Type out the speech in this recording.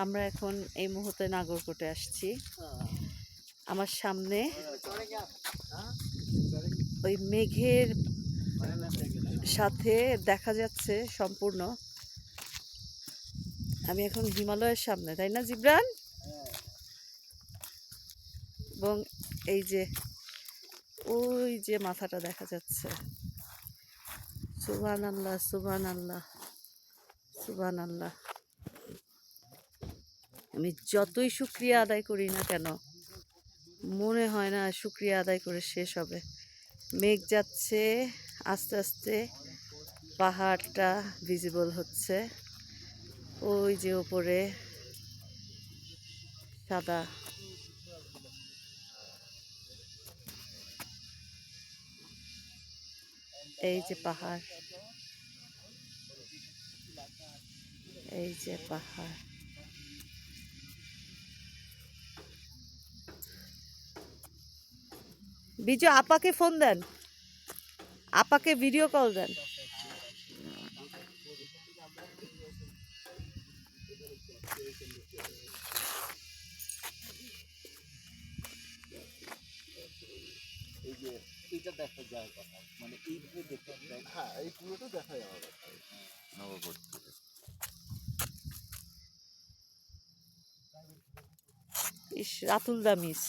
আমরা এখন এই মুহূর্তে নাগরকোটে আসছি। আমার সামনে ওই মেঘের সাথে দেখা যাচ্ছে সম্পূর্ণ আমি এখন হিমালয়ের সামনে, তাই না জিবরান? এবং এই যে ওই যে মাথাটা দেখা যাচ্ছে। সুবহানাল্লাহ, সুবহানাল্লাহ, সুবহানাল্লাহ। আমি যতই শুকরিয়া আদায় করি না কেন মনে হয় না শুকরিয়া আদায় করে শেষ হবে। মেঘ যাচ্ছে আস্তে আস্তে, পাহাড়টা ভিজিবল হচ্ছে, ওই যে উপরে সাদা। এই যে পাহাড়, এই যে পাহাড়। বিজু আপাকে ফোন দেন, আপাকে ভিডিও কল দেন। এই যে এটা দেখা যায় কথা, মানে এইভাবে দেখতে যায়। হ্যাঁ, এই পুরোটা দেখা যাওয়ার কথা নবগড় থেকে। ইস, রাতুল দা মিস।